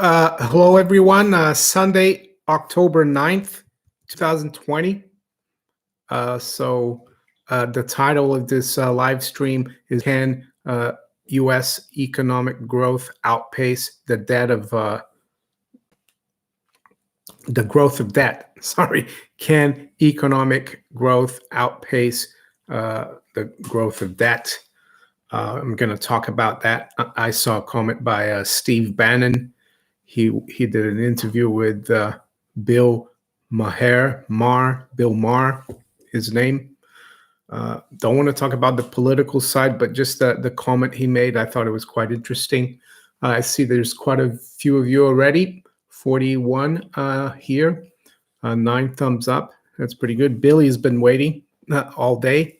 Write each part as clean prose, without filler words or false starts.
Hello, everyone. Sunday, October 9th, 2020. The title of this live stream is Can U.S. Economic Growth Outpace the growth of debt? Sorry. Can economic growth outpace the growth of debt? I'm going to talk about that. I saw a comment by Steve Bannon. He did an interview with Bill Maher, Bill Maher, his name. Don't want to talk about the political side, but just the comment he made, I thought it was quite interesting. I see there's quite a few of you already, 41 here, 9 thumbs up. That's pretty good. Billy's been waiting all day.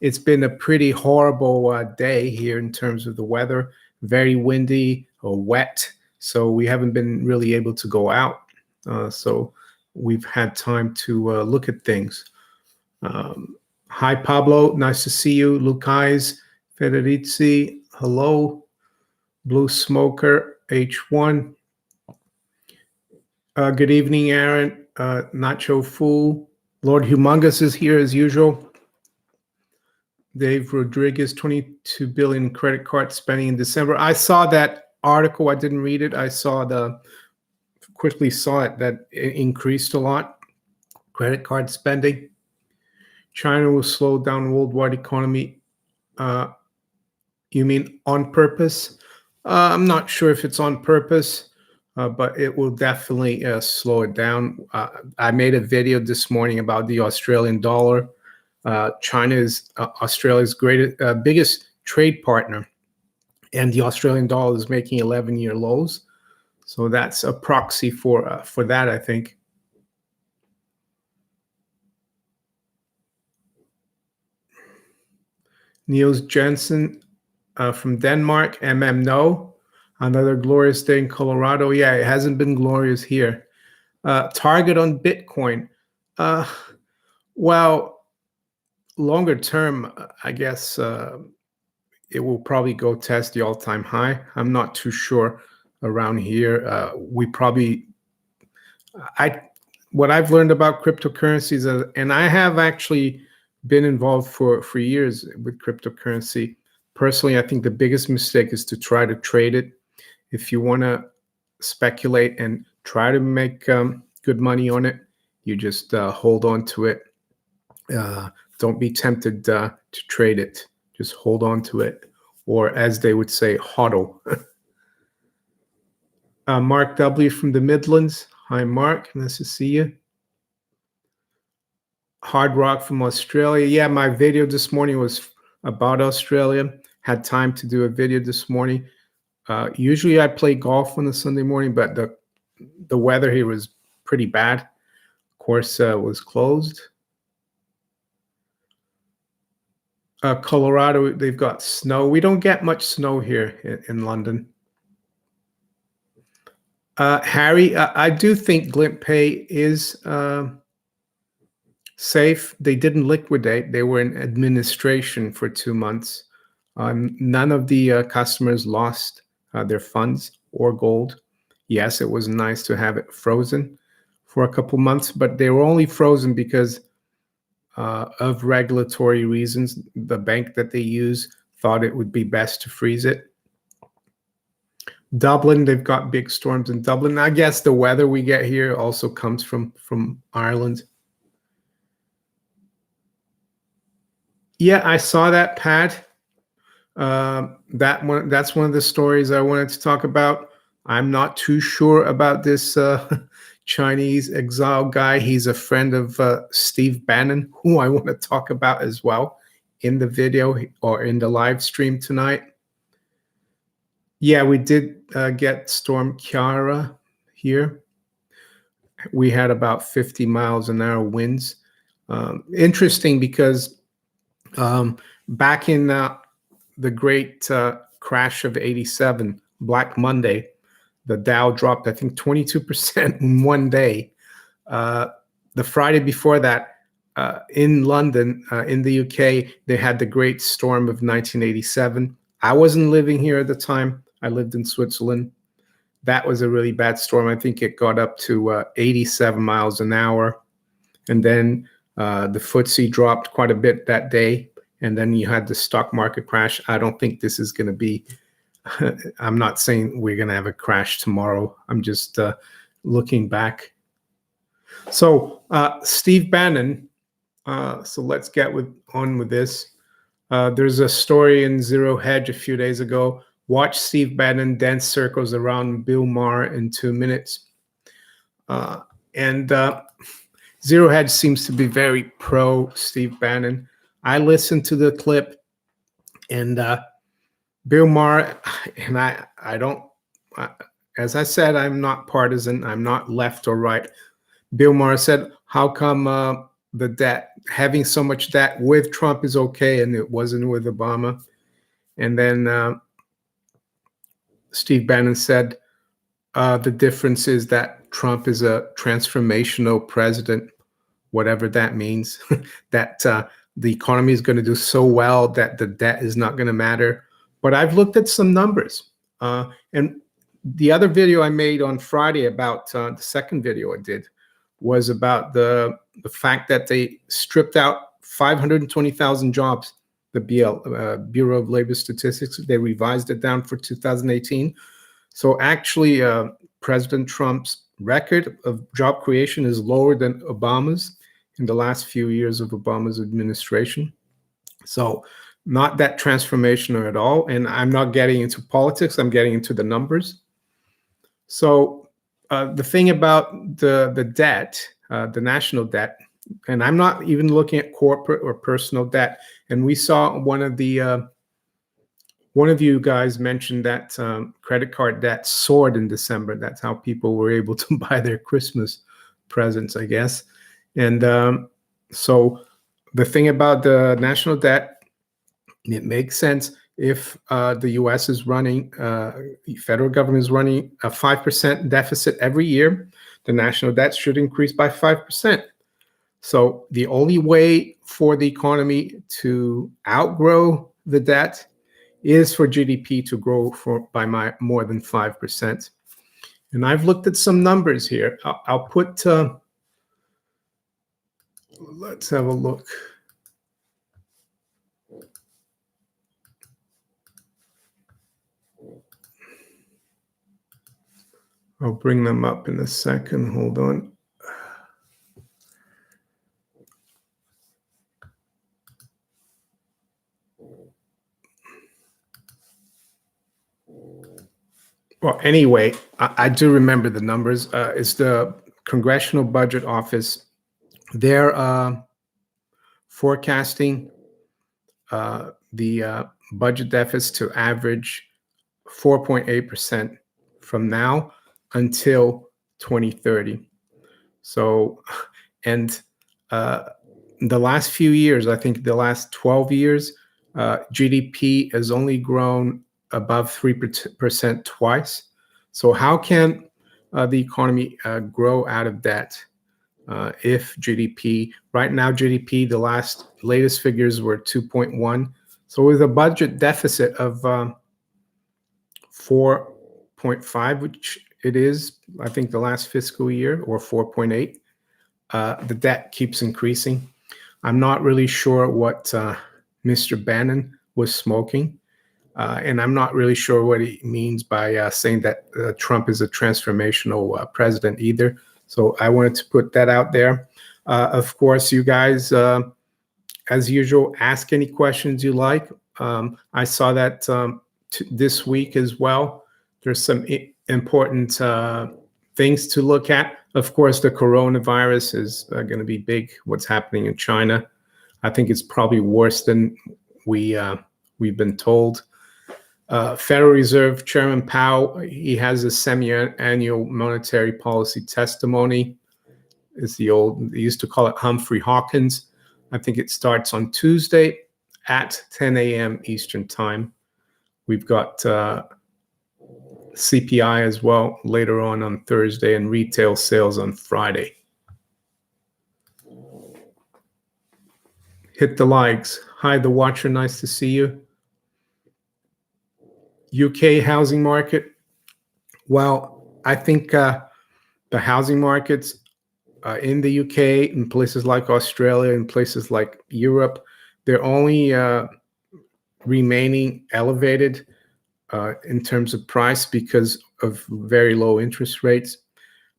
It's been a pretty horrible day here in terms of the weather, very windy or wet. So we haven't been really able to go out. So we've had time to look at things. Hi, Pablo. Nice to see you. Lucais, Federici. Hello. Blue Smoker, H1. Good evening, Aaron. Nacho Fool. Lord Humongous is here as usual. Dave Rodriguez, 22 billion credit card spending in December. I saw that article. I didn't read it. I quickly saw it that it increased a lot. Credit card spending. China will slow down worldwide economy. You mean on purpose? I'm not sure if it's on purpose, but it will definitely slow it down. I made a video this morning about the Australian dollar. China is Australia's biggest trade partner, and the Australian dollar is making 11-year lows. So that's a proxy for that, I think. Niels Jensen from Denmark. No. Another glorious day in Colorado. Yeah, it hasn't been glorious here. Target on Bitcoin. Well, longer term, I guess it will probably go test the all-time high. I'm not too sure around here. What I've learned about cryptocurrencies, and I have actually been involved for years with cryptocurrency. Personally, I think the biggest mistake is to try to trade it. If you want to speculate and try to make good money on it, you just hold on to it. Don't be tempted to trade it. Just hold on to it. Or as they would say, hodl. Mark W. from the Midlands. Hi, Mark. Nice to see you. Hard Rock from Australia. Yeah, my video this morning was about Australia. Had time to do a video this morning. Usually I play golf on a Sunday morning, but the weather here was pretty bad. Course was closed. Colorado, they've got snow. We don't get much snow here in London. Harry, I do think GlintPay is safe. They didn't liquidate. They were in administration for 2 months. None of the customers lost their funds or gold. Yes, it was nice to have it frozen for a couple months, but they were only frozen because of regulatory reasons. The bank that they use thought it would be best to freeze it. Dublin, they've got big storms in Dublin. I guess the weather we get here also comes from Ireland. Yeah, I saw that, Pat. That's one of the stories I wanted to talk about. I'm not too sure about this Chinese exile guy. He's a friend of Steve Bannon, who I want to talk about as well in the video or in the live stream tonight. Yeah, we did get Storm Kiara here. We had about 50 miles an hour winds. Interesting because back in the great crash of '87, Black Monday, the Dow dropped, I think, 22% in one day. The Friday before that, in London, in the UK, they had the great storm of 1987. I wasn't living here at the time. I lived in Switzerland. that was a really bad storm. I think it got up to 87 miles an hour. And then the FTSE dropped quite a bit that day. And then you had the stock market crash. I don't think this is going to be, I'm not saying we're going to have a crash tomorrow. I'm just looking back. So Steve Bannon, so let's get on with this. There's a story in Zero Hedge a few days ago. Watch Steve Bannon dance circles around Bill Maher in 2 minutes. Zero Hedge seems to be very pro Steve Bannon. I listened to the clip, and Bill Maher, and I don't, as I said, I'm not partisan. I'm not left or right. Bill Maher said, how come the debt, having so much debt with Trump is okay and it wasn't with Obama? And then Steve Bannon said, the difference is that Trump is a transformational president, whatever that means, that the economy is going to do so well that the debt is not going to matter. But I've looked at some numbers. And the other video I made on Friday about the second video I did was about the fact that they stripped out 520,000 jobs, the Bureau of Labor Statistics. They revised it down for 2018. So actually, President Trump's record of job creation is lower than Obama's in the last few years of Obama's administration. So not that transformational at all. And I'm not getting into politics. I'm getting into the numbers. So the thing about the debt, the national debt, and I'm not even looking at corporate or personal debt. And we saw one of you guys mentioned that credit card debt soared in December. That's how people were able to buy their Christmas presents, I guess. And so the thing about the national debt, it makes sense if the U.S. is running, the federal government is running a 5% deficit every year, the national debt should increase by 5%. So the only way for the economy to outgrow the debt is for GDP to grow by more than 5%. And I've looked at some numbers here. I'll put, let's have a look. I'll bring them up in a second. Hold on. Well, anyway, I do remember the numbers. It's the Congressional Budget Office. They're forecasting the budget deficit to average 4.8% from now until 2030. So, and the last few years, I think the last 12 years, GDP has only grown above 3% twice. So how can the economy grow out of debt if GDP, right now GDP, the latest figures were 2.1. So with a budget deficit of 4.5, which it is, I think the last fiscal year, or 4.8, the debt keeps increasing. I'm not really sure what Mr. Bannon was smoking. And I'm not really sure what he means by saying that Trump is a transformational president either. So I wanted to put that out there. Of course, you guys, as usual, ask any questions you like. I saw that this week as well. There's some important things to look at. Of course, the coronavirus is going to be big. What's happening in China, I think it's probably worse than we've been told. Federal Reserve Chairman Powell, he has a semi-annual monetary policy testimony. It's they used to call it Humphrey Hawkins. I think it starts on Tuesday at 10 a.m. Eastern Time. We've got CPI as well later on Thursday, and retail sales on Friday. Hit the likes. Hi, the watcher. Nice to see you. UK housing market, Well, I think the housing markets in the UK, in places like Australia, in places like Europe, they're only remaining elevated in terms of price because of very low interest rates.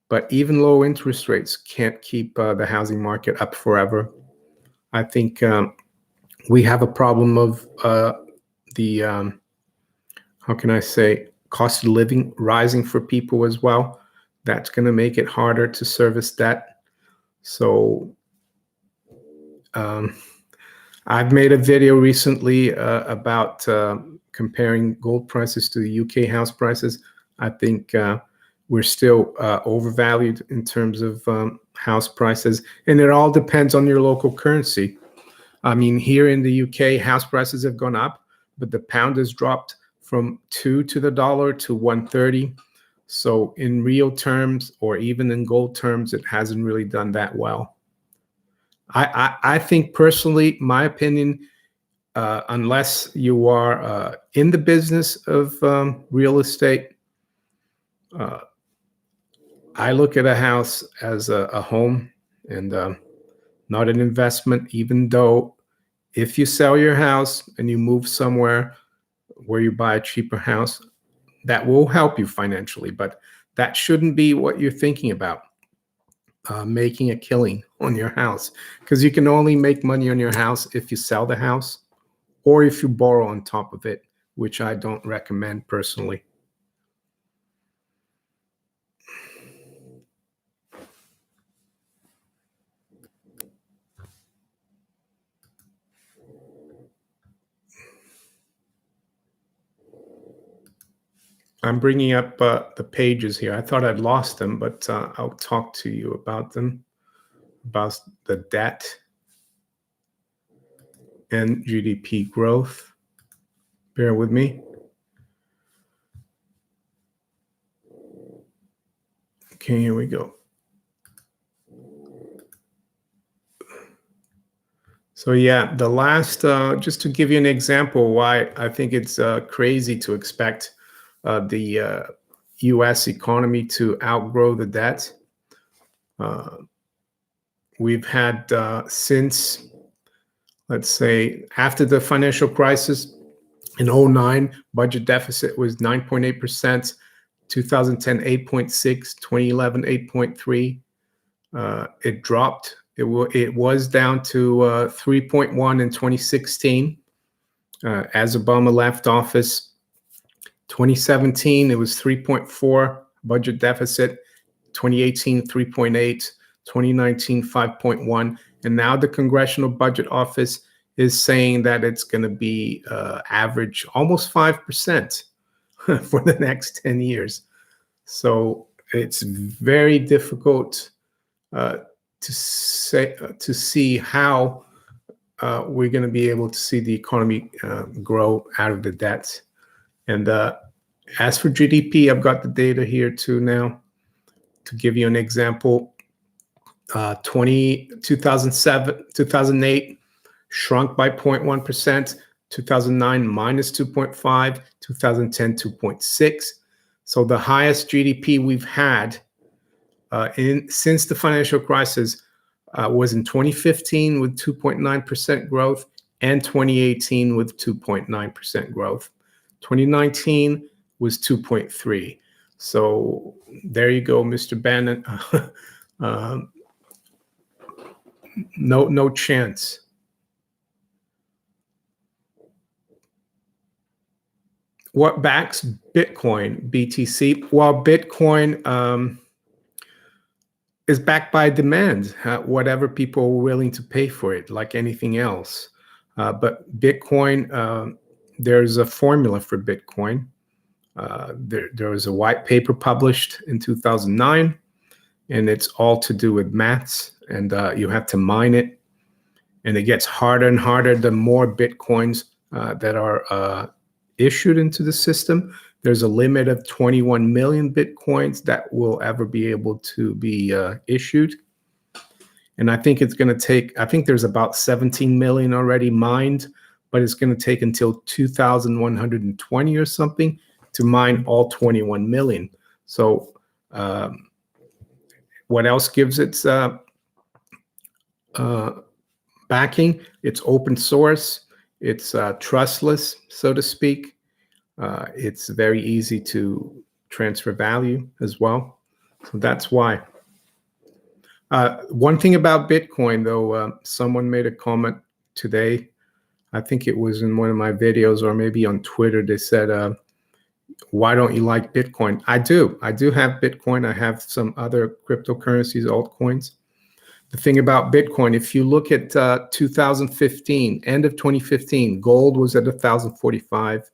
But even low interest rates can't keep the housing market up forever. I think we have a problem of the, how can I say, cost of living rising for people as well. That's going to make it harder to service debt. So I've made a video recently about comparing gold prices to the UK house prices. I think we're still overvalued in terms of house prices, and it all depends on your local currency. I mean, here in the UK, house prices have gone up, but the pound has dropped from 2 to the dollar to 130. So in real terms, or even in gold terms, it hasn't really done that well. I think personally, my opinion, unless you are in the business of real estate, I look at a house as a home and not an investment, even though if you sell your house and you move somewhere where you buy a cheaper house, that will help you financially, but that shouldn't be what you're thinking about. Making a killing on your house, because you can only make money on your house if you sell the house or if you borrow on top of it, which I don't recommend personally. I'm bringing up the pages here. I thought I'd lost them, but I'll talk to you about them, about the debt and GDP growth. Bear with me. Okay, here we go. So yeah, the last, just to give you an example why I think it's crazy to expect the U.S. economy to outgrow the debt. We've had since, let's say, after the financial crisis in 2009, budget deficit was 9.8%, 2010, 8.6, 2011, 8.3. It dropped. It was down to 3.1 in 2016 as Obama left office. 2017, it was 3.4 budget deficit. 2018, 3.8. 2019, 5.1. And now the Congressional Budget Office is saying that it's going to be average almost 5% for the next 10 years. So it's very difficult to see how we're going to be able to see the economy grow out of the debt. And as for GDP, I've got the data here too now to give you an example. 2007, 2008 shrunk by 0.1%, 2009 minus 2.5, 2010 2.6. So the highest GDP we've had since the financial crisis was in 2015 with 2.9% growth and 2018 with 2.9% growth. 2019 was 2.3. So there you go, Mr. Bannon. No chance. What backs Bitcoin, BTC? Well, Bitcoin is backed by demand, whatever people are willing to pay for it, like anything else. But Bitcoin, there's a formula for Bitcoin. There was a white paper published in 2009, and it's all to do with maths, and you have to mine it, and it gets harder and harder the more Bitcoins that are issued into the system. There's a limit of 21 million Bitcoins that will ever be able to be issued. And I think it's going to take, I think there's about 17 million already mined, but it's going to take until 2120 or something to mine all 21 million. So what else gives its backing? It's open source. It's trustless, so to speak. It's very easy to transfer value as well. So that's why. One thing about Bitcoin, though, someone made a comment today. I think it was in one of my videos or maybe on Twitter. They said, why don't you like Bitcoin? I do. I do have Bitcoin. I have some other cryptocurrencies, altcoins. The thing about Bitcoin, if you look at 2015, end of 2015, gold was at 1,045.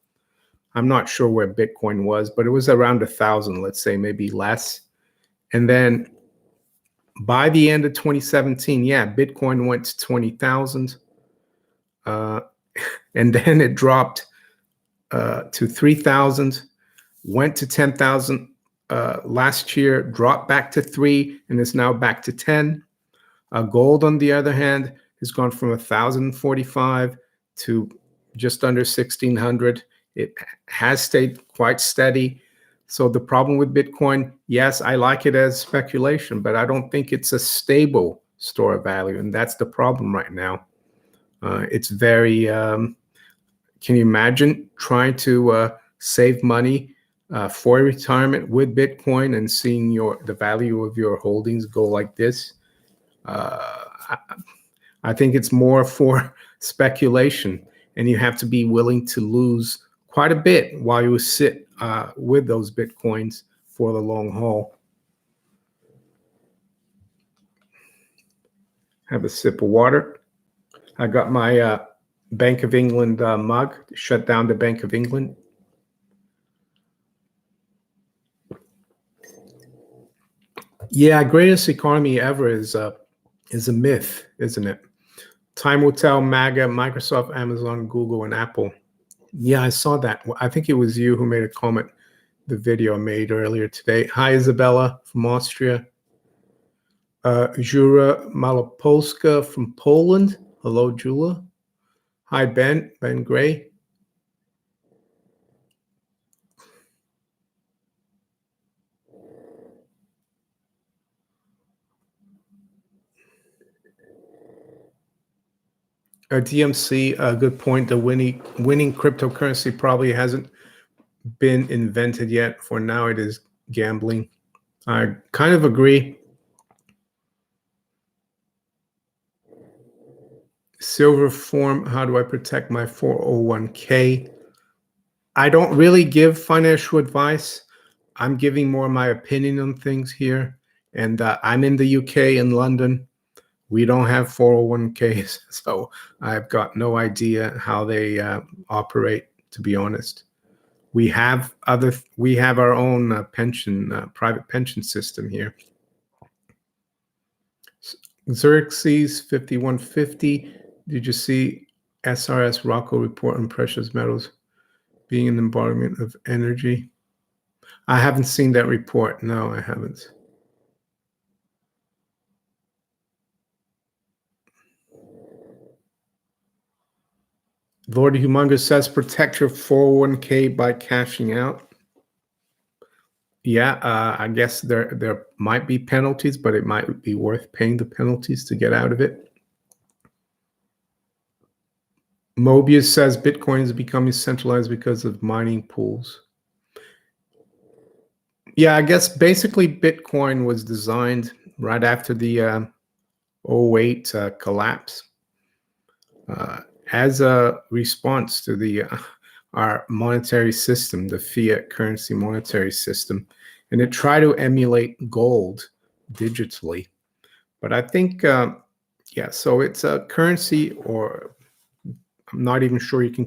I'm not sure where Bitcoin was, but it was around 1,000, let's say, maybe less. And then by the end of 2017, yeah, Bitcoin went to 20,000. And then it dropped to 3,000, went to 10,000 last year, dropped back to 3, and is now back to 10. Gold, on the other hand, has gone from 1,045 to just under 1,600. It has stayed quite steady. So the problem with Bitcoin, yes, I like it as speculation, but I don't think it's a stable store of value. And that's the problem right now. It's very, can you imagine trying to save money for retirement with Bitcoin and seeing the value of your holdings go like this? I think it's more for speculation, and you have to be willing to lose quite a bit while you sit with those Bitcoins for the long haul. Have a sip of water. I got my Bank of England mug, shut down the Bank of England. Yeah, greatest economy ever is a myth, isn't it? Time will tell. MAGA, Microsoft, Amazon, Google, and Apple. Yeah, I saw that. I think it was you who made a comment, the video I made earlier today. Hi, Isabella from Austria. Jura Malopolska from Poland. Hello, Jula. Hi, Ben Gray. DMC, a good point. The winning cryptocurrency probably hasn't been invented yet. For now, it is gambling. I kind of agree. Silver form, how do I protect my 401k? I don't really give financial advice. I'm giving more my opinion on things here. And I'm in the UK, in London. We don't have 401ks, so I've got no idea how they operate, to be honest. We have our own private pension system here. Xerxes 5150. Did you see SRS Rocco report on precious metals being an embodiment of energy? I haven't seen that report. No, I haven't. Lord Humongous says protect your 401k by cashing out. Yeah, I guess there might be penalties, but it might be worth paying the penalties to get out of it. Mobius says Bitcoin is becoming centralized because of mining pools. Yeah, I guess basically Bitcoin was designed right after the 08 collapse as a response to our monetary system, the fiat currency monetary system, and it tried to emulate gold digitally. But I think, yeah, so it's a currency, or I'm not even sure you can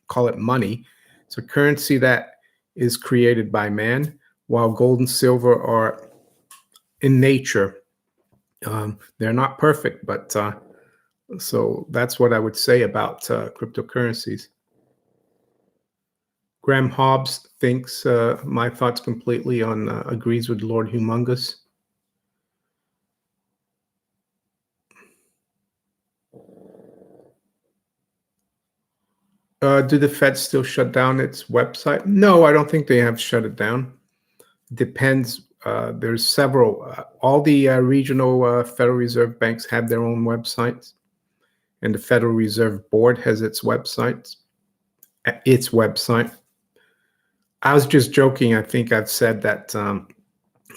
call it money. It's a currency that is created by man, while gold and silver are in nature. They're not perfect, but so that's what I would say about cryptocurrencies. Graham Hobbs thinks my thoughts completely on agrees with Lord Humongous. Do the Fed still shut down its website? No, I don't think they have shut it down. Depends. There's several. All the regional Federal Reserve banks have their own websites, and the Federal Reserve Board has its websites. I was just joking. I think I've said that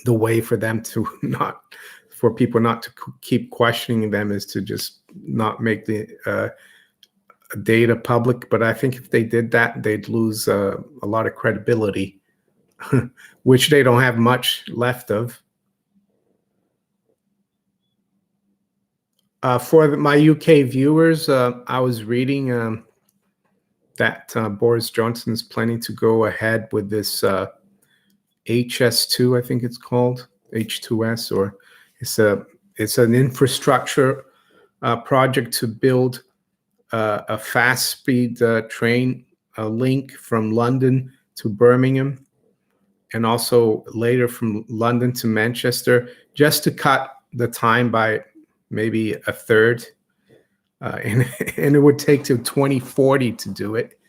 the way for them to for people not to keep questioning them is to just not make the data public. But I think if they did that, they'd lose a lot of credibility, which they don't have much left of. For my UK viewers, I was reading that Boris Johnson's planning to go ahead with this HS2, I think it's called H2S, or it's an infrastructure project to build a fast-speed train link from London to Birmingham, and also later from London to Manchester, just to cut the time by maybe a third, and it would take till 2040 to do it.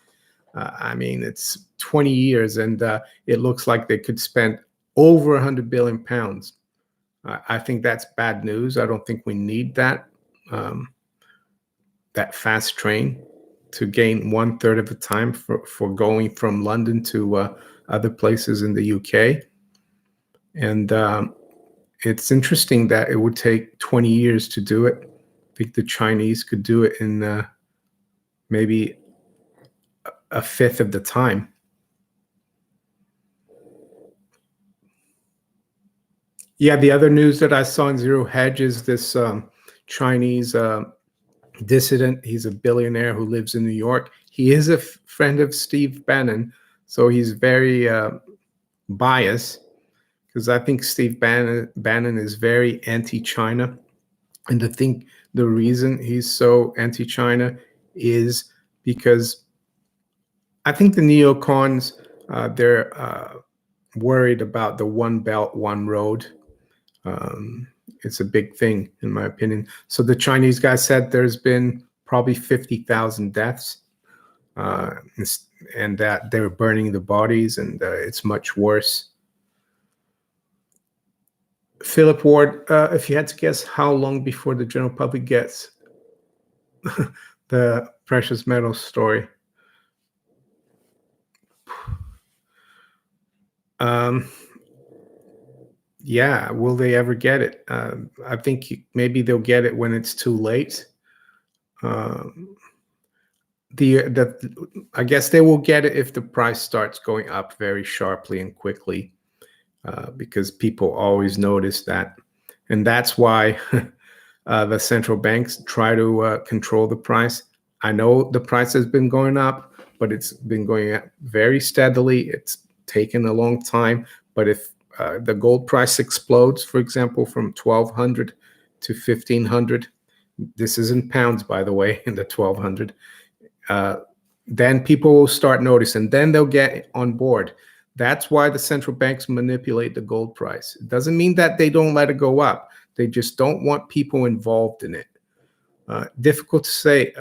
I mean, it's 20 years, and it looks like they could spend over 100 billion pounds. I think that's bad news. I don't think we need that that fast train to gain 1/3 of the time for going from London to other places in the UK. And it's interesting that it would take 20 years to do it. I think the Chinese could do it in maybe a fifth of the time. Yeah, the other news that I saw in Zero Hedge is this Chinese dissident. He's a billionaire who lives in New York. He is a friend of Steve Bannon, so he's very biased, because I think Steve Bannon is very anti-China. And I think the reason he's so anti-China is because I think the neocons, they're worried about the One Belt, One Road. It's a big thing, in my opinion. So the Chinese guy said there's been probably 50,000 deaths, and that they're burning the bodies, and it's much worse. Philip Ward, if you had to guess how long before the general public gets the precious metal story. Yeah, will they ever get it? I think maybe they'll get it when it's too late. I guess they will get it if the price starts going up very sharply and quickly, because people always notice that. And that's why the central banks try to control the price. I know the price has been going up, but it's been going up very steadily. It's taken a long time. But if the gold price explodes, for example, from 1,200 to 1,500, this is in pounds, by the way, in the 1,200, then people will start noticing. Then they'll get on board. That's why the central banks manipulate the gold price. It doesn't mean that they don't let it go up. They just don't want people involved in it. Difficult to say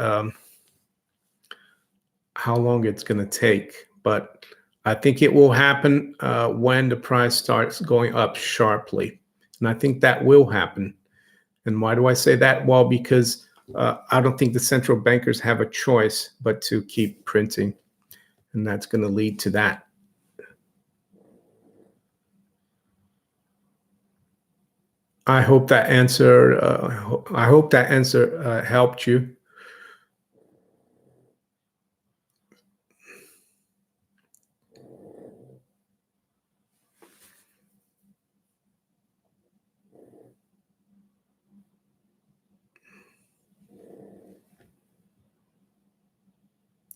how long it's going to take, but I think it will happen when the price starts going up sharply. And I think that will happen. And why do I say that? Well, because I don't think the central bankers have a choice but to keep printing. And that's going to lead to that. I hope that answer helped you.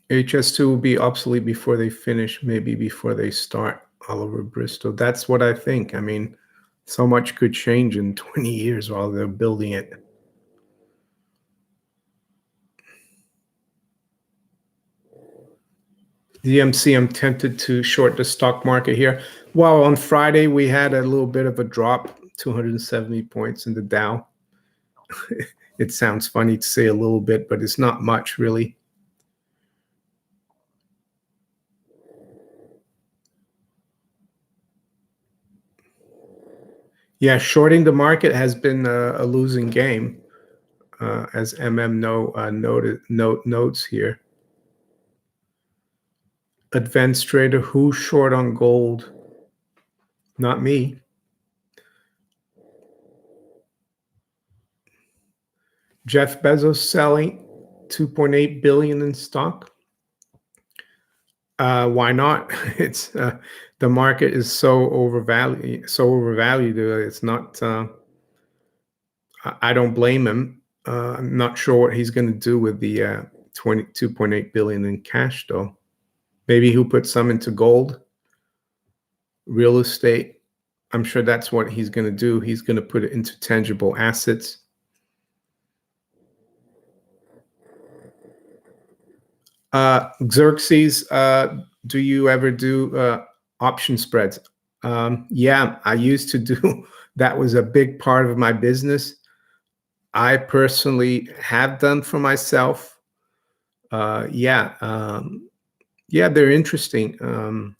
HS2 will be obsolete before they finish, maybe before they start Oliver Bristol. That's what I think. I mean, so much could change in 20 years while they're building it. DMC, I'm tempted to short the stock market here. Well, on Friday, we had a little bit of a drop, 270 points in the Dow. It sounds funny to say a little bit, but it's not much, really. Yeah, shorting the market has been a losing game, as notes here. Advanced trader, who's short on gold? Not me. Jeff Bezos selling 2.8 billion in stock. Why not? It's the market is so overvalued. It's not. I don't blame him. I'm not sure what he's going to do with the 22.8 billion in cash, though. Maybe he'll put some into gold, real estate. I'm sure that's what he's going to do. He's going to put it into tangible assets. Xerxes, do you ever do option spreads? Yeah, I used to do. That was a big part of my business. I personally have done for myself. Yeah, they're interesting.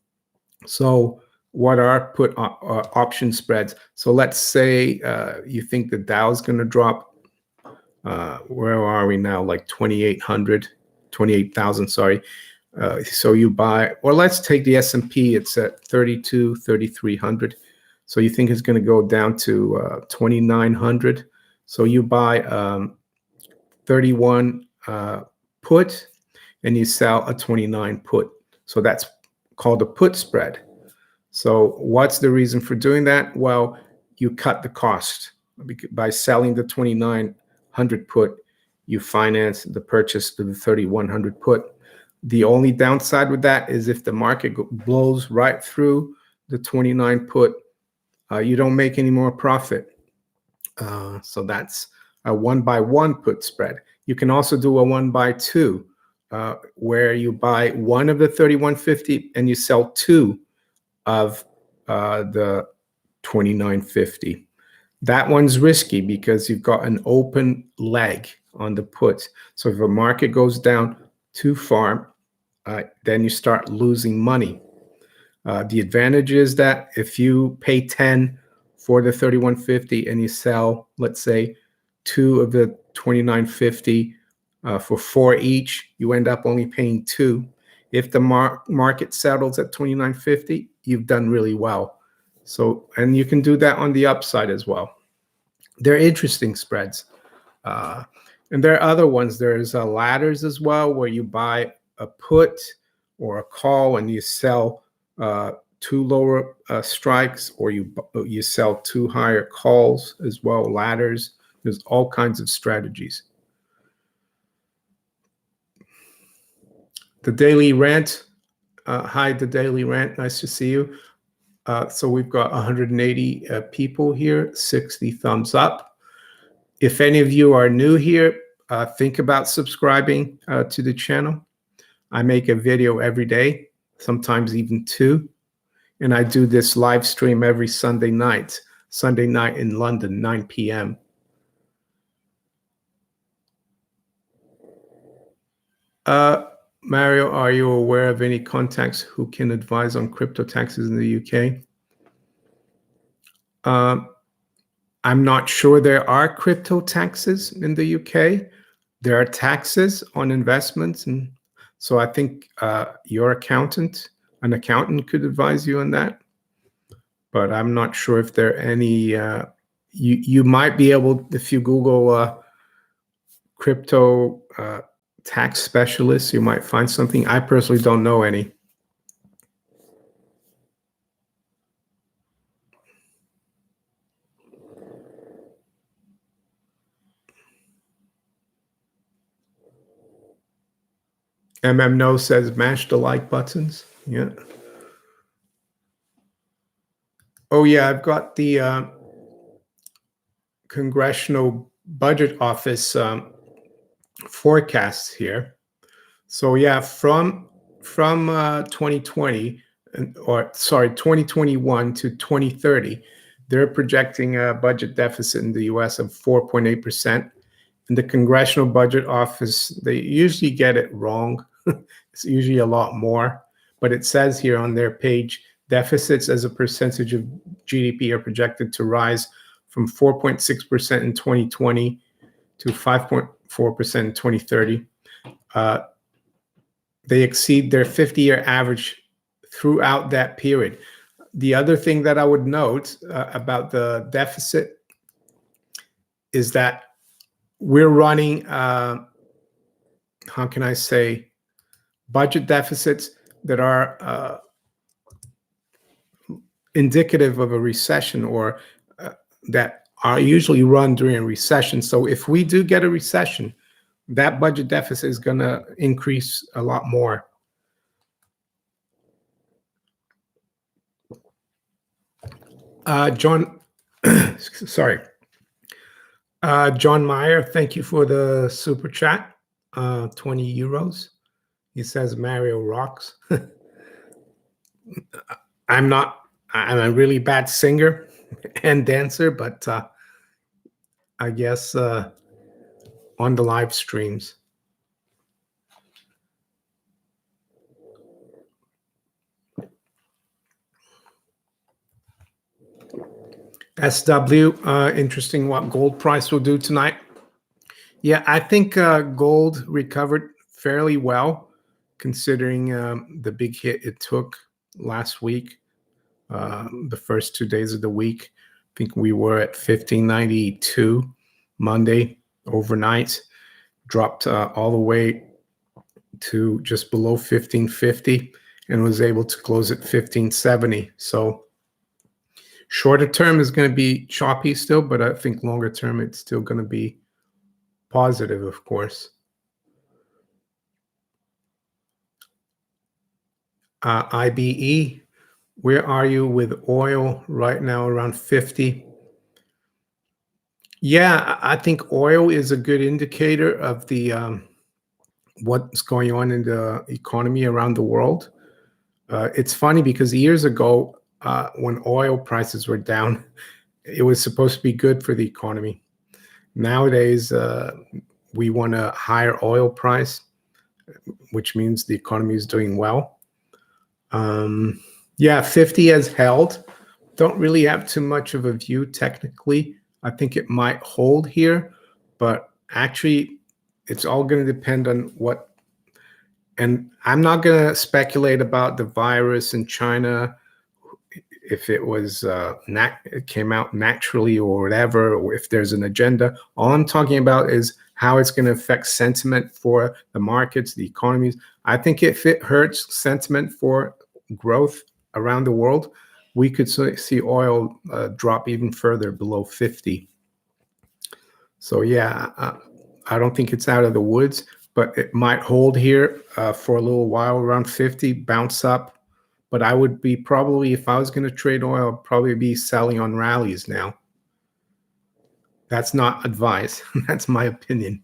So what are put option spreads? So let's say you think the Dow is going to drop. Where are we now? Like 2,800, 28,000, sorry. So you buy, or let's take the S&P, it's at 32, 3,300. So you think it's going to go down to 2,900. So you buy 31 put and you sell a 29 put. So that's called a put spread. So what's the reason for doing that? Well, you cut the cost by selling the 2,900 put. You finance the purchase to the 3,100 put. The only downside with that is if the market blows right through the 29 put, you don't make any more profit. So that's a 1-by-1 put spread. You can also do a 1-by-2, where you buy one of the 3,150 and you sell two of the 2,950. That one's risky because you've got an open leg on the put. So if a market goes down too far, then you start losing money. The advantage is that if you pay 10 for the 3,150 and you sell, let's say, two of the 2,950 for 4 each, you end up only paying 2. If the market settles at 2,950, you've done really well. So, and you can do that on the upside as well. They're interesting spreads. And there are other ones. There's ladders as well, where you buy a put or a call and you sell 2 lower strikes, or you sell 2 higher calls as well, ladders. There's all kinds of strategies. The Daily Rant. Hi, The Daily Rant. Nice to see you. So we've got 180 people here, 60 thumbs up. If any of you are new here, think about subscribing to the channel. I make a video every day, sometimes even 2. And I do this live stream every Sunday night in London, 9 p.m. Mario, are you aware of any contacts who can advise on crypto taxes in the UK? I'm not sure there are crypto taxes in the UK. There are taxes on investments. And so I think an accountant could advise you on that. But I'm not sure if there are any, you might be able, if you Google crypto tax specialists, you might find something. I personally don't know any. No says mash the like buttons. Yeah. Oh yeah, I've got the Congressional Budget Office forecasts here. So yeah, from 2020, or sorry, 2021 to 2030, they're projecting a budget deficit in the US of 4.8%. And the Congressional Budget Office, they usually get it wrong. It's usually a lot more. But it says here on their page, deficits as a percentage of GDP are projected to rise from 4.6% in 2020 to 5.4% in 2030. They exceed their 50-year average throughout that period. The other thing that I would note about the deficit is that we're running, how can I say, budget deficits that are indicative of a recession, or that are usually run during a recession. So if we do get a recession, that budget deficit is going to increase a lot more. John, sorry. John Maher, thank you for the super chat. 20 euros. He says Mario rocks. I'm a really bad singer and dancer, but I guess on the live streams. SW, interesting what gold price will do tonight. Yeah, I think gold recovered fairly well, considering the big hit it took last week, the first 2 days of the week. I think we were at 1592 Monday overnight, dropped all the way to just below 1550 and was able to close at 1570. So shorter term is going to be choppy still, but I think longer term it's still going to be positive, of course. IBE, where are you with oil right now? Around 50. Yeah, I think oil is a good indicator of the what's going on in the economy around the world. It's funny because years ago, when oil prices were down, it was supposed to be good for the economy. Nowadays, we want a higher oil price, which means the economy is doing well. Yeah, 50 has held. Don't really have too much of a view technically. I think it might hold here, but actually it's all going to depend on what. And I'm not going to speculate about the virus in China, if it was it came out naturally or whatever, or if there's an agenda. All I'm talking about is how it's going to affect sentiment for the markets, the economies. I think if it hurts sentiment for growth around the world, we could see oil drop even further below 50. So yeah, I don't think it's out of the woods, but it might hold here for a little while around 50, bounce up. But I would be probably, if I was going to trade oil, I'd probably be selling on rallies now. That's not advice. That's my opinion.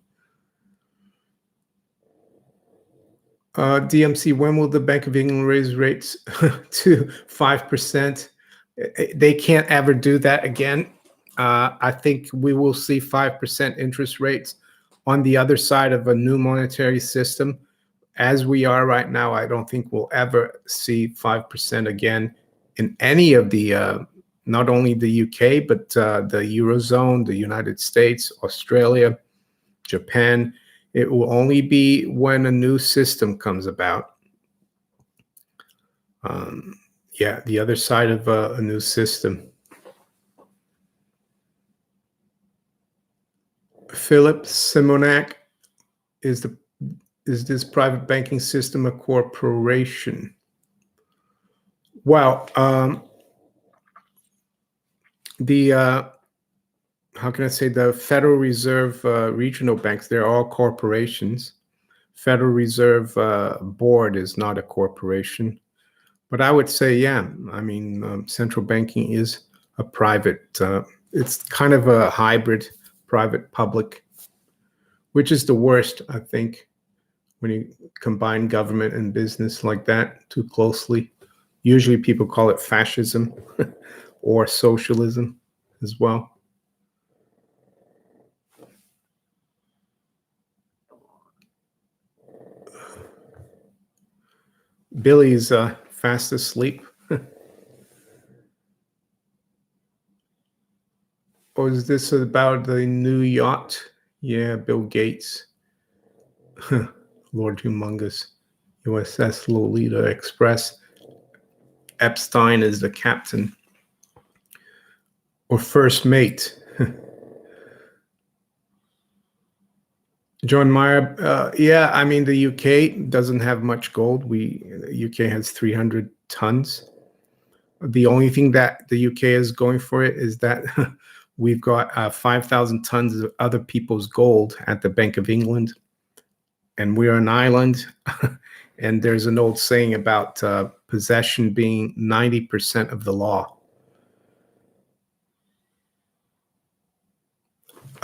DMC, when will the Bank of England raise rates to 5%? They can't ever do that again. I think we will see 5% interest rates on the other side of a new monetary system. As we are right now, I don't think we'll ever see 5% again in any of the, not only the UK, but the Eurozone, the United States, Australia, Japan. It will only be when a new system comes about. Yeah, the other side of a new system. Philip Simonak, is this private banking system a corporation? Well, how can I say, the Federal Reserve regional banks, they're all corporations. Federal Reserve Board is not a corporation. But I would say, yeah, I mean, central banking is a private, it's kind of a hybrid private-public, which is the worst, I think, when you combine government and business like that too closely. Usually people call it fascism or socialism as well. Billy's fast asleep. Or is this about the new yacht? Yeah, Bill Gates. Lord Humongous. USS Lolita Express. Epstein is the captain. Or first mate. John Mayer, yeah, I mean, the UK doesn't have much gold. UK has 300 tons. The only thing that the UK is going for it is that we've got 5,000 tons of other people's gold at the Bank of England, and we're an island. And there's an old saying about possession being 90% of the law.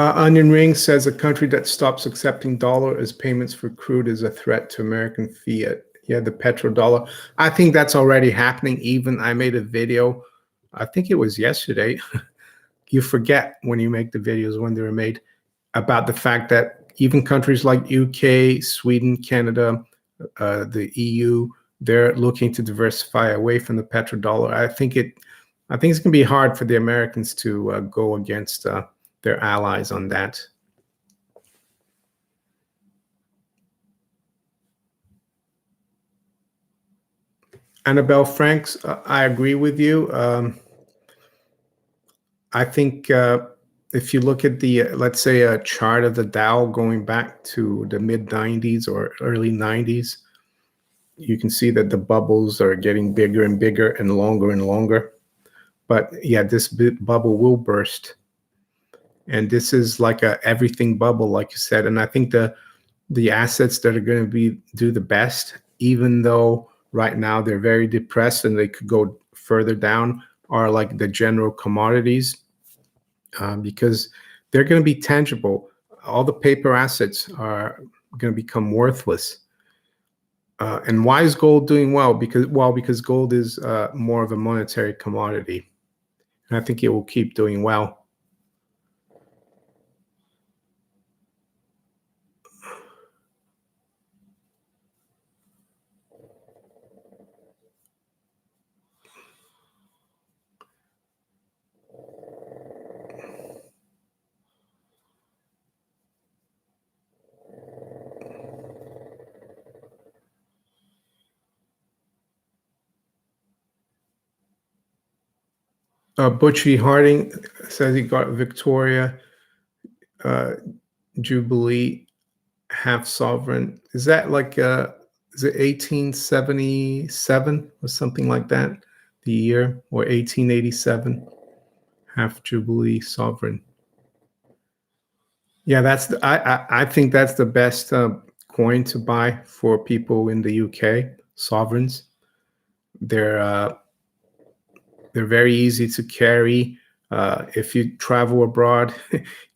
Onion Ring says a country that stops accepting dollar as payments for crude is a threat to American fiat. Yeah, the petrodollar. I think that's already happening. Even I made a video, I think it was yesterday. You forget when you make the videos when they were made, about the fact that even countries like UK, Sweden, Canada, the EU, they're looking to diversify away from the petrodollar. I think it's going to be hard for the Americans to go against their allies on that. Annabelle Franks, I agree with you. I think if you look at the, let's say, a chart of the Dow going back to the mid 90s or early 90s, you can see that the bubbles are getting bigger and bigger and longer and longer. But yeah, this bubble will burst. And this is like a everything bubble, like you said. And I think the assets that are going to do the best, even though right now they're very depressed and they could go further down, are like the general commodities, because they're going to be tangible. All the paper assets are going to become worthless. And why is gold doing well? Because gold is more of a monetary commodity. And I think it will keep doing well. Butchie Harding says he got Victoria Jubilee half sovereign. Is that like is it 1877 or something like that? The year, or 1887 half Jubilee sovereign. Yeah, I think that's the best coin to buy for people in the UK. Sovereigns. They're very easy to carry. If you travel abroad,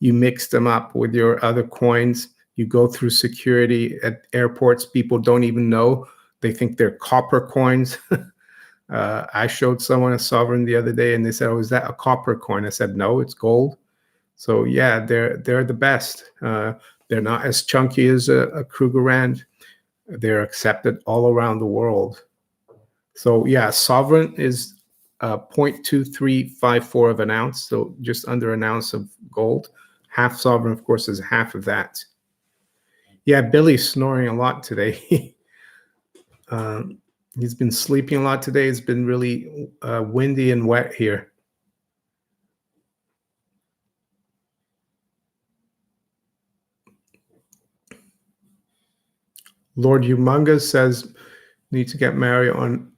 you mix them up with your other coins. You go through security at airports. People don't even know. They think they're copper coins. I showed someone a sovereign the other day, and they said, "Oh, is that a copper coin?" I said, "No, it's gold." So yeah, they're the best. They're not as chunky as a Krugerrand. They're accepted all around the world. So yeah, sovereign is 0.2354 of an ounce, so just under an ounce of gold. Half sovereign, of course, is half of that. Yeah, Billy's snoring a lot today. He's been sleeping a lot today. It's been really windy and wet here. Lord Humongous says, need to get Mary on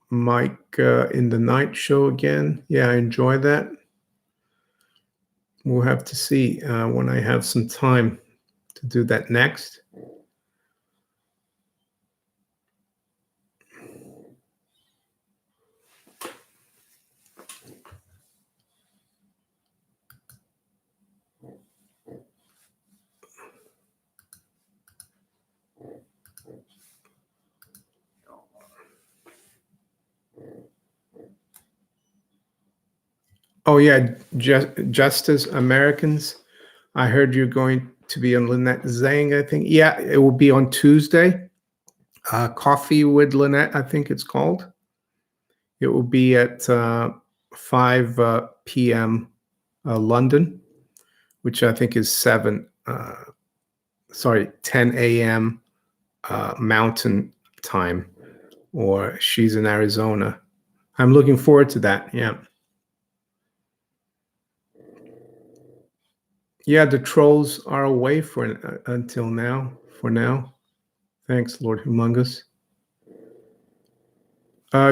Mike in the night show again. Yeah, I enjoy that. We'll have to see when I have some time to do that next. Oh yeah, Justice Americans. I heard you're going to be on Lynette Zhang, I think. Yeah, it will be on Tuesday. Coffee with Lynette, I think it's called. It will be at 5 p.m. London, which I think is 10 a.m. Mountain time, or she's in Arizona. I'm looking forward to that. Yeah. Yeah, the trolls are away for until now. For now. Thanks, Lord Humongous.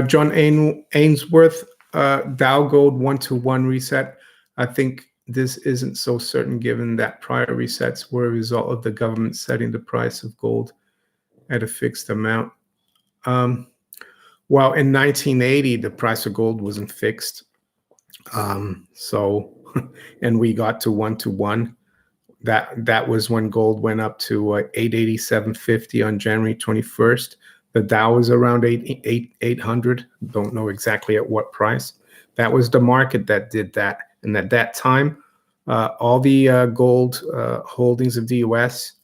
John Ainsworth, Dow Gold 1-to-1 reset. I think this isn't so certain given that prior resets were a result of the government setting the price of gold at a fixed amount. Well, in 1980, the price of gold wasn't fixed. So, and we got to 1-to-1. That was when gold went up to 887.50 on January 21st. The Dow was around 800. Don't know exactly at what price. That was the market that did that. And at that time, all the gold holdings of the U.S.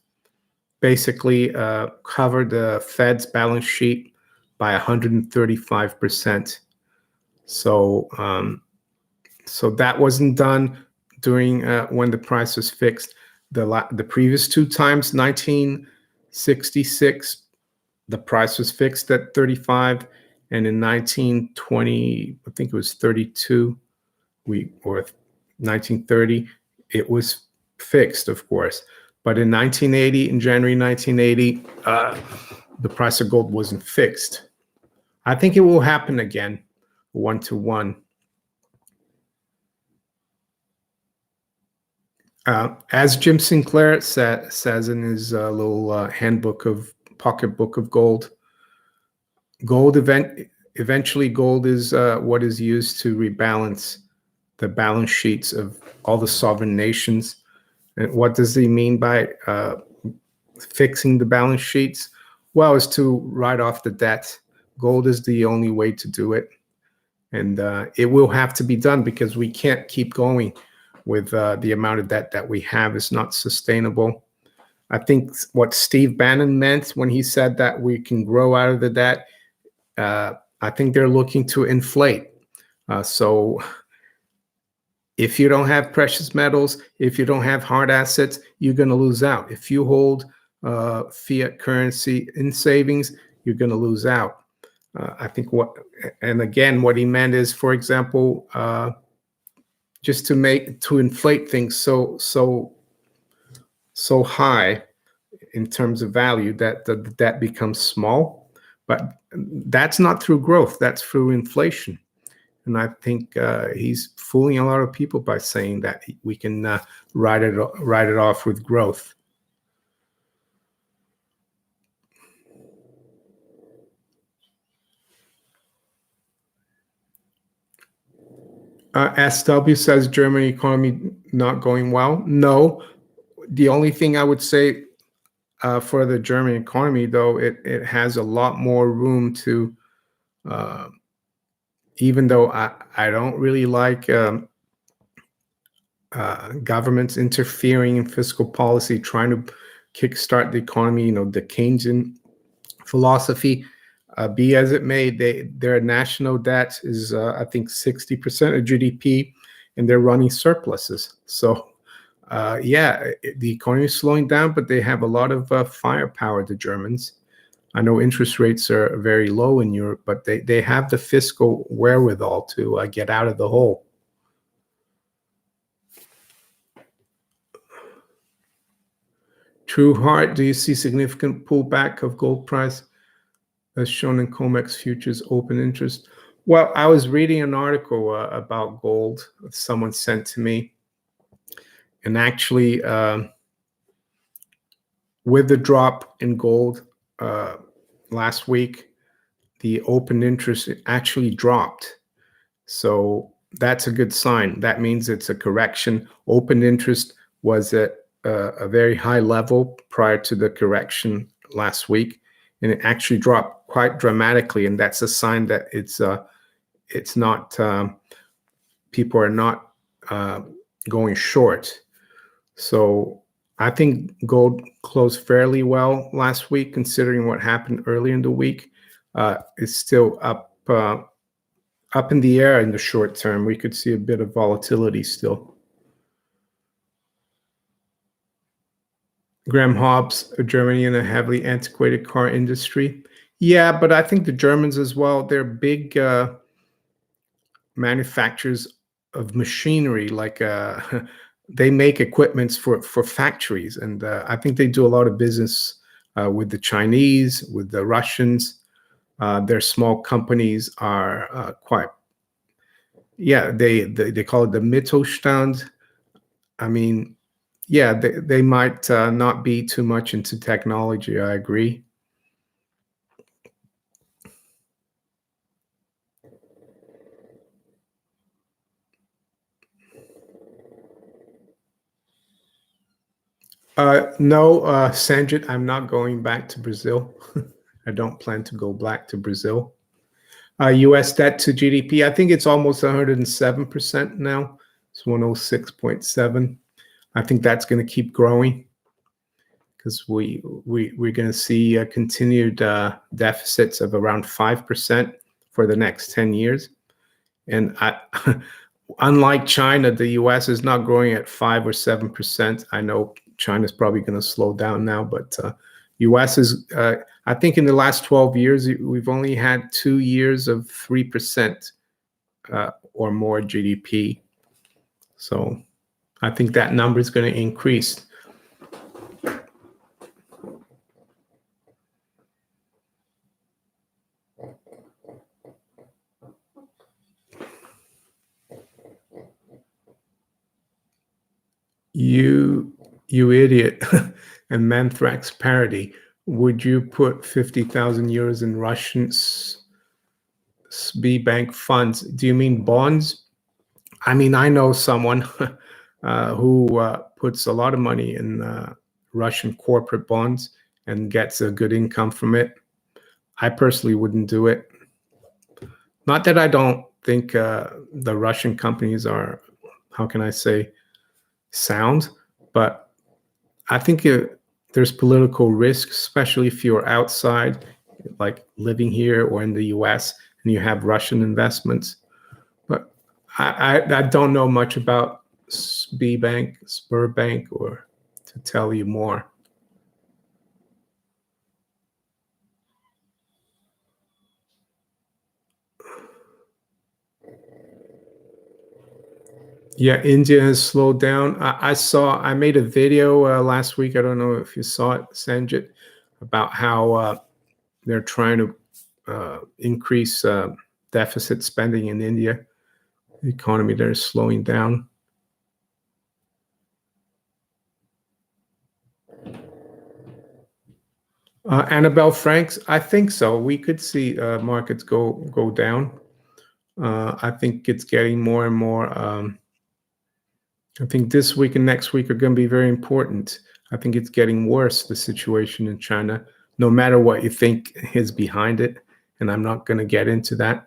basically covered the Fed's balance sheet by 135%. So, so that wasn't done during when the price was fixed. The previous two times, 1966, the price was fixed at 35, and in 1920, I think it was 32, or 1930, it was fixed, of course. But in 1980, in January 1980, the price of gold wasn't fixed. I think it will happen again, 1-to-1. As Jim Sinclair says in his little handbook of pocketbook of gold, eventually gold is what is used to rebalance the balance sheets of all the sovereign nations. And what does he mean by fixing the balance sheets? Well, is to write off the debt. Gold is the only way to do it. And it will have to be done because we can't keep going with the amount of debt that we have. Is not sustainable. I think what Steve Bannon meant when he said that we can grow out of the debt, I think they're looking to inflate. So if you don't have precious metals, if you don't have hard assets, you're going to lose out. If you hold fiat currency in savings, you're going to lose out. I think and again, what he meant is, for example, just to inflate things so high in terms of value that the debt becomes small. But that's not through growth, that's through inflation. And I think he's fooling a lot of people by saying that we can write it off with growth. SW says German economy not going well. No, the only thing I would say for the German economy, though, it has a lot more room to, even though I don't really like governments interfering in fiscal policy, trying to kickstart the economy, the Keynesian philosophy. Be as it may, their national debt is, I think, 60% of GDP, and they're running surpluses. So, yeah, the economy is slowing down, but they have a lot of firepower, the Germans. I know interest rates are very low in Europe, but they have the fiscal wherewithal to get out of the hole. True Heart, do you see significant pullback of gold price as shown in COMEX futures open interest? Well, I was reading an article about gold that someone sent to me. And actually, with the drop in gold last week, the open interest actually dropped. So that's a good sign. That means it's a correction. Open interest was at a very high level prior to the correction last week, and it actually dropped quite dramatically. And that's a sign that it's not, people are not going short. So I think gold closed fairly well last week, considering what happened early in the week. It's still up in the air in the short term. We could see a bit of volatility still. Graham Hobbs, Germany in a heavily antiquated car industry. Yeah, but I think the Germans as well, they're big manufacturers of machinery. Like they make equipments for factories, and I think they do a lot of business with the Chinese, with the Russians. Their small companies are quite, yeah, they call it the Mittelstand. I mean, yeah, they might not be too much into technology. I agree. No, Sanjit, I'm not going back to Brazil. I don't plan to go back to Brazil. U.S. debt to GDP, I think it's almost 107% now. It's 106.7. I think that's going to keep growing because we're going to see continued deficits of around 5% for the next 10 years. And unlike China, the U.S. is not growing at 5 or 7%. I know China's probably going to slow down now, but U.S. is, I think in the last 12 years, we've only had 2 years of 3% or more GDP. So I think that number is going to increase. You idiot. And Manthrax parody. Would you put 50,000 euros in Russian SB bank funds? Do you mean bonds? I mean, I know someone who puts a lot of money in Russian corporate bonds and gets a good income from it. I personally wouldn't do it. Not that I don't think the Russian companies are, how can I say, sound, but I think there's political risk, especially if you're outside, like living here or in the US, and you have Russian investments. But I don't know much about SB Bank, or to tell you more. Yeah, India has slowed down. I made a video last week. I don't know if you saw it, Sanjit, about how they're trying to increase deficit spending in India. The economy there is slowing down. Annabelle Franks, I think so. We could see markets go down. I think it's getting more and more. I think this week and next week are going to be very important. I think it's getting worse, the situation in China, no matter what you think is behind it. And I'm not going to get into that.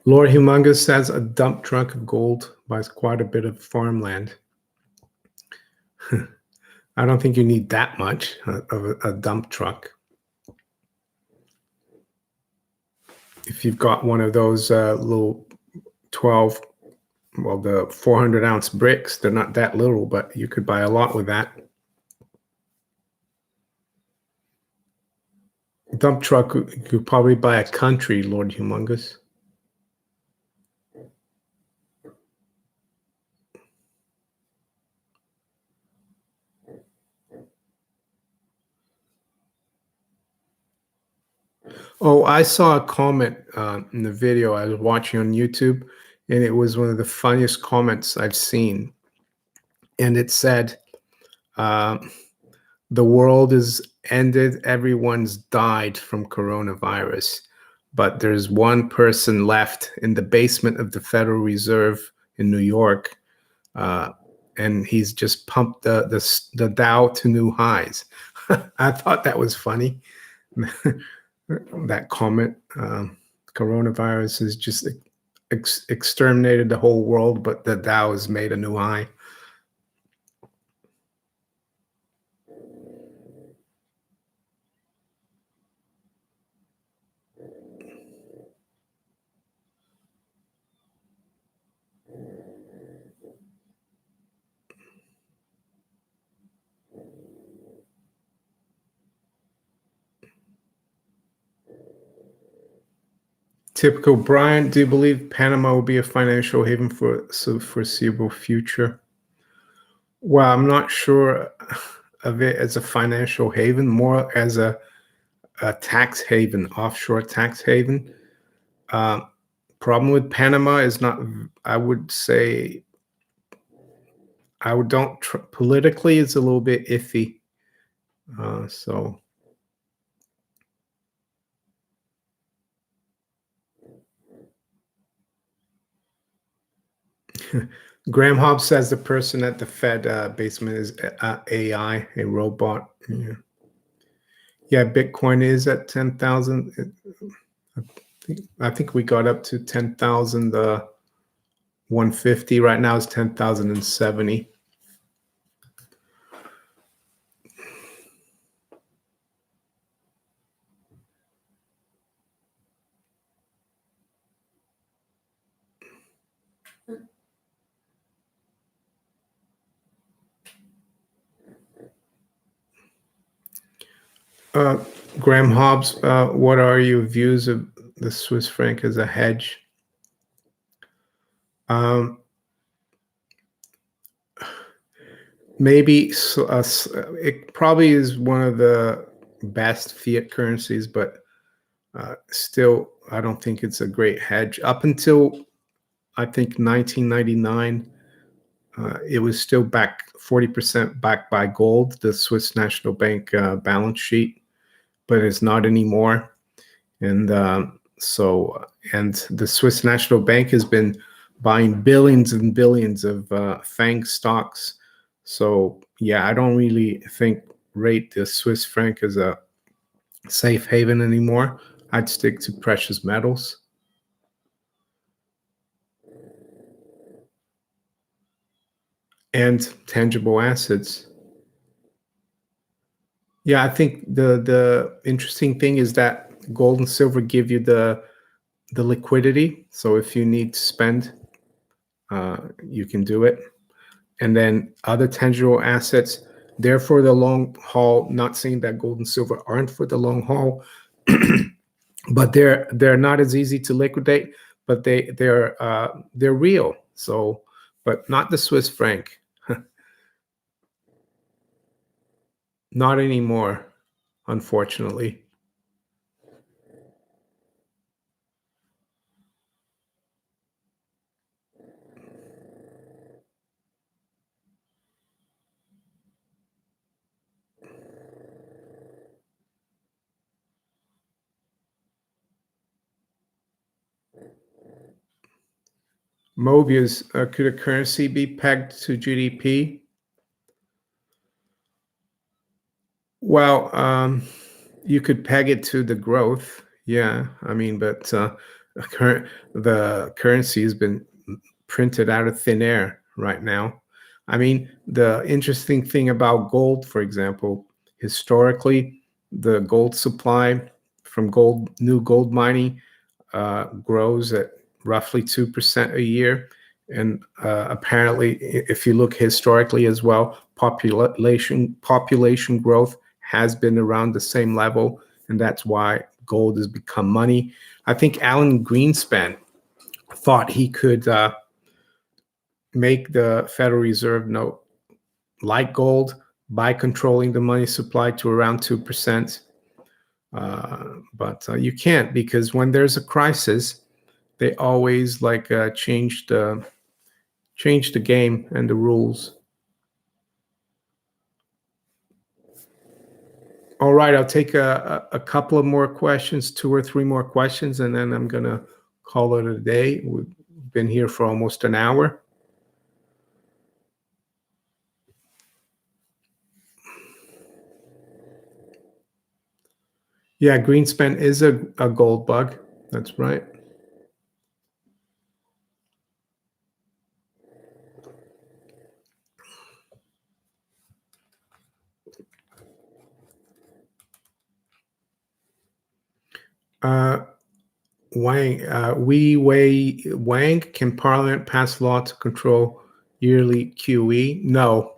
Lord Humongous says a dump truck of gold buys quite a bit of farmland. I don't think you need that much of a dump truck. If you've got one of those little 12, well, the 400-ounce bricks, they're not that little, but you could buy a lot with that. Dump truck, you could probably buy a country, Lord Humongous. Oh, I saw a comment in the video I was watching on YouTube, and it was one of the funniest comments I've seen. And it said, the world is ended, everyone's died from coronavirus, but there's one person left in the basement of the Federal Reserve in New York, and he's just pumped the Dow to new highs. I thought that was funny. That comment Coronavirus has just exterminated the whole world, but the Dow has made a new high. Typical Brian, do you believe Panama will be a financial haven for the foreseeable future? Well, I'm not sure of it as a financial haven, more as a tax haven, offshore tax haven. Problem with Panama is not, I would say, politically, it's a little bit iffy. So Graham Hobbs says the person at the Fed basement is AI, a robot. Yeah, yeah, Bitcoin is at 10,000. I think we got up to 10,150. Right now it's 10,070. Graham Hobbs, what are your views of the Swiss franc as a hedge? Maybe it probably is one of the best fiat currencies, but still, I don't think it's a great hedge. Up until I think 1999, it was still 40% backed by gold, the Swiss National Bank balance sheet, but it's not anymore. And and the Swiss National Bank has been buying billions and billions of FANG stocks. So yeah, I don't really rate the Swiss franc as a safe haven anymore. I'd stick to precious metals. And tangible assets. Yeah, I think the interesting thing is that gold and silver give you the liquidity. So if you need to spend, you can do it. And then other tangible assets, they're for the long haul. Not saying that gold and silver aren't for the long haul, but they're not as easy to liquidate. But they're real. So, but not the Swiss franc. Not anymore, unfortunately. Mobius, could a currency be pegged to GDP? Well, you could peg it to the growth. Yeah, I mean, but the currency has been printed out of thin air right now. I mean, the interesting thing about gold, for example, historically, the gold supply from new gold mining grows at roughly 2% a year. And apparently, if you look historically as well, population growth has been around the same level, and that's why gold has become money. I think Alan Greenspan thought he could make the Federal Reserve note like gold by controlling the money supply to around 2%. But you can't, because when there's a crisis, they always change the game and the rules. All right, I'll take a couple of more questions, 2 or 3 more questions, and then I'm gonna call it a day. We've been here for almost an hour. Yeah, Greenspan is a gold bug. That's right. Wang, can Parliament pass law to control yearly QE? No.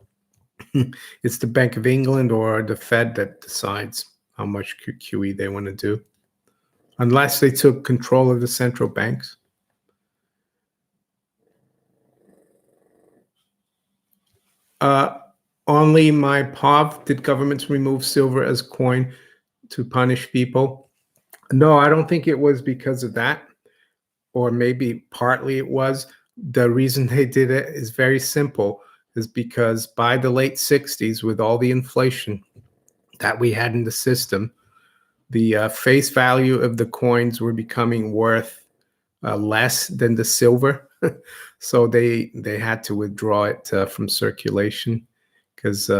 It's the Bank of England or the Fed that decides how much QE they want to do, unless they took control of the central banks. Only my POV, did governments remove silver as coin to punish people? No, I don't think it was because of that, or maybe partly it was. The reason they did it is very simple, is because by the late 60s, with all the inflation that we had in the system, the face value of the coins were becoming worth less than the silver. So they had to withdraw it from circulation, because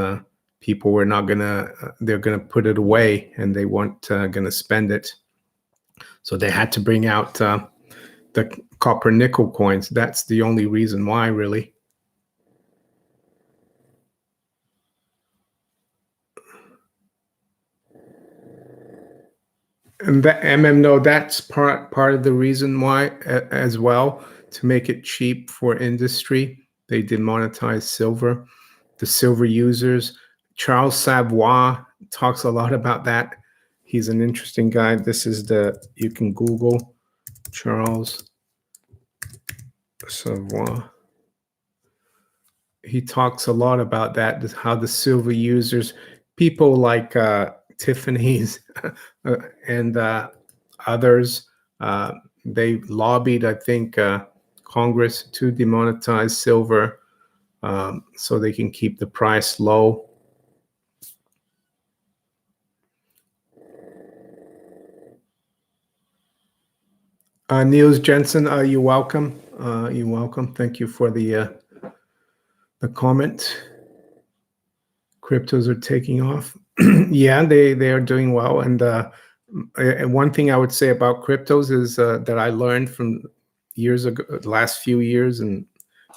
people were not gonna, they're gonna put it away and they weren't gonna spend it. So they had to bring out the copper nickel coins. That's the only reason why, really. And that no, that's part of the reason why as well, to make it cheap for industry. They demonetized silver. The silver users. Charles Savoy talks a lot about that. He's an interesting guy. This is you can Google Charles Savoy. He talks a lot about that, how the silver users, people like Tiffany's and others, they lobbied, I think, Congress to demonetize silver, so they can keep the price low. Niels Jensen, you're welcome. You're welcome. Thank you for the comment. Cryptos are taking off. Yeah, they are doing well. And one thing I would say about cryptos is that I learned from years ago, last few years and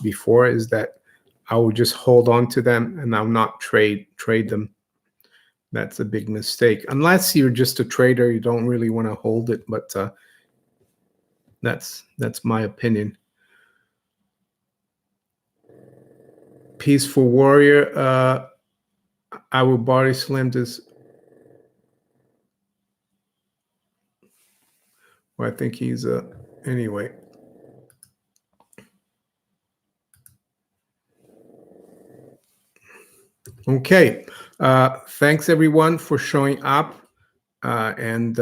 before, is that I will just hold on to them and I'll not trade them. That's a big mistake. Unless you're just a trader, you don't really want to hold it. But that's my opinion. Peaceful Warrior. Our body slammed this. Well, I think he's anyway. Okay. Thanks everyone for showing up. And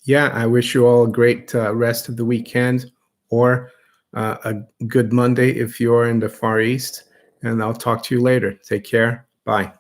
yeah, I wish you all a great rest of the weekend, or a good Monday if you're in the Far East. And I'll talk to you later. Take care. Bye.